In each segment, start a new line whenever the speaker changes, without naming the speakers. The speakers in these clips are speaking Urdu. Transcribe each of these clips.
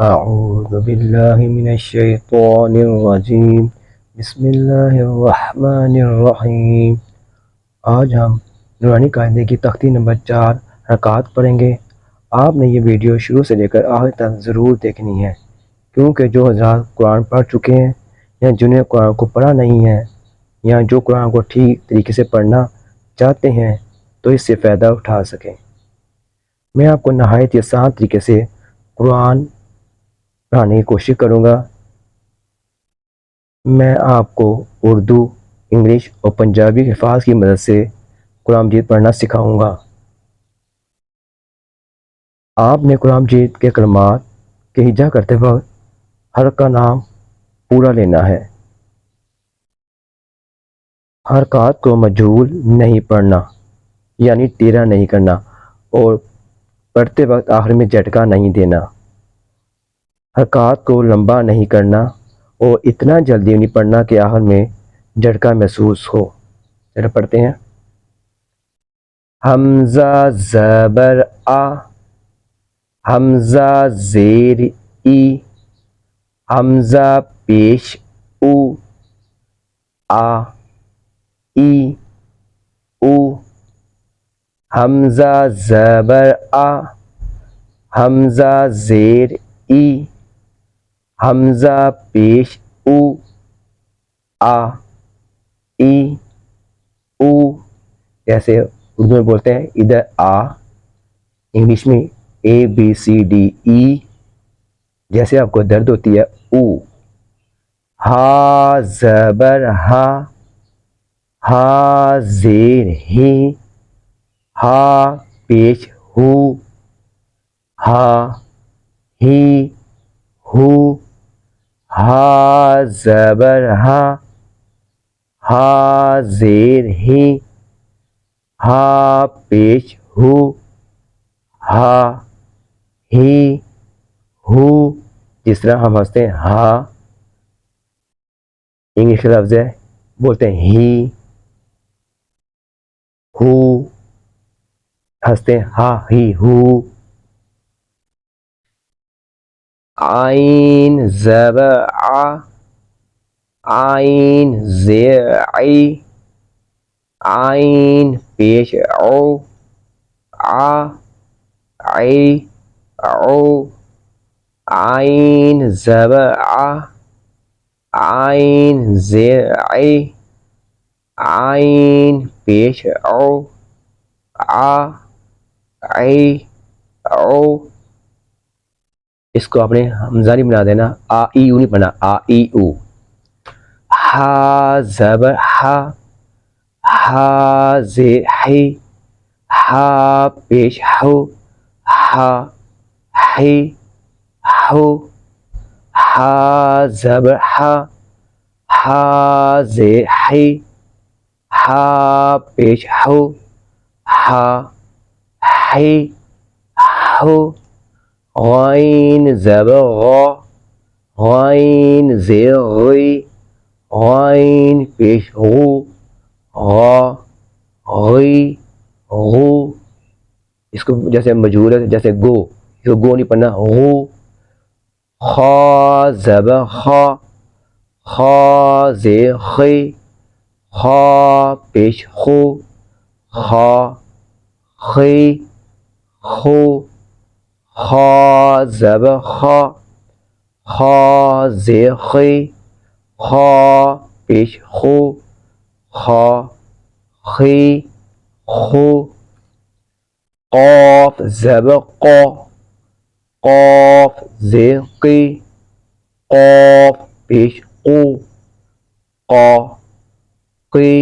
أعوذ بالله من الشيطان الرجیم بسم اللہ الرحمن الرحیم۔ آج ہم نورانی قاعدے کی تختی نمبر 4 حرکات پڑھیں گے۔ آپ نے یہ ویڈیو شروع سے لے کر آخر تک ضرور دیکھنی ہے، کیونکہ جو حضرات قرآن پڑھ چکے ہیں یا جنہیں قرآن کو پڑھا نہیں ہے یا جو قرآن کو ٹھیک طریقے سے پڑھنا چاہتے ہیں تو اس سے فائدہ اٹھا سکیں۔ میں آپ کو نہایت آسان طریقے سے قرآن پڑھانے کی کوشش کروں گا۔ میں آپ کو اردو، انگلش اور پنجابی کے الفاظ کی مدد سے قرآن مجید پڑھنا سکھاؤں گا۔ آپ نے قرآن مجید کے کلمات کے ہجا کرتے وقت حرف کا نام پورا لینا ہے۔ حرکات کو مجہول نہیں پڑھنا، یعنی ٹیڑھا نہیں کرنا، اور پڑھتے وقت آخر میں جھٹکا نہیں دینا۔ حرکات کو لمبا نہیں کرنا اور اتنا جلدی نہیں پڑھنا کہ آخر میں جھٹکا محسوس ہو۔ ذرا پڑھتے ہیں۔ حمزہ زبر آ، حمزہ زیر ای، حمزہ پیش او، آ ای او، حمزہ زبر آ، حمزہ زیر ای، حمزہ پیش او، آ ای او۔ جیسے اردو میں بولتے ہیں ادھر آ، انگلش میں ABCDE، جیسے آپ کو درد ہوتی ہے او۔ ہا زبر ہا، ہا زیر ہی، ہا پیش ہو، ہا ہی ہو، ہا زبر ہا، ہا زیر ہی، ہا پیش ہو، ہا ہی ہو۔ جس طرح ہم ہنستے ہیں ہا، انگلش کا لفظ ہے، بولتے ہیں ہی، ہو، ہنستے ہیں ہا ہی ہو۔ عین زبر ع، عین زیر عی، عین پیش او، ع عی او، عین زبر ع، عین زیر عی، عین پیش او، ع عی او۔ اس کو آپ نے حمزہ نہیں بنا دینا، آ ای او نہیں بنا، آ ای او۔ ہا زبر ہا، ہا زیر ہی، ہا پیش ہو، ہا ہی ہو، ہا زبر ہا، ہا زیر ہی، ہا پیش ہو، ہا ہی ہو۔ غین زبر غا، غین زیر غی، غین پیش غو، غا غی غو۔ اس کو جیسے مجہول ہے، جیسے گو، اس کو گو نہیں پڑھنا، غو۔ خا زبر خا، خا زیر خی، خا پیش خو، خا خی خو۔ خا زبر خا، خا زیر خی، خا پیش خو، خا خی خو۔ قاف زبر قا، قاف زیر قی، قاف پیش قو، قا قی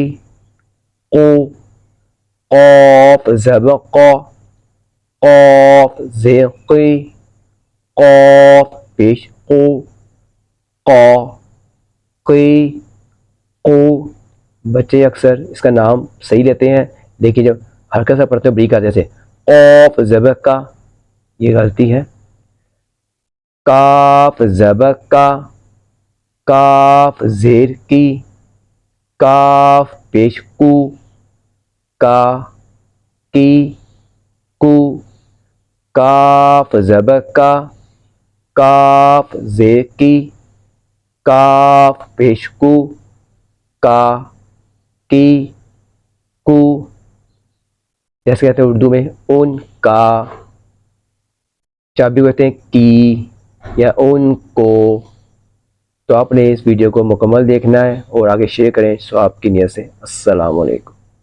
قو۔ قاف زبر قا، قاف زیر قی، قاف پیش قو، قا قی قو۔ بچے اکثر اس کا نام صحیح لیتے ہیں، لیکن جب حرکت سے پڑھتے ہیں بریک آتے سے قاف زبر کا، یہ غلطی ہے۔ کاف زبر کا، کاف زیر کی، کاف پیش کو، کا کی کو۔ کاف زبر کا، کاف زے کی، کاف پیشکو، کا کی کو، جیسے کہتے ہیں اردو میں ان کا، چابی کہتے ہیں کی یا ان کو۔ تو آپ نے اس ویڈیو کو مکمل دیکھنا ہے اور آگے شیئر کریں ثواب کی نیت سے۔ السلام علیکم۔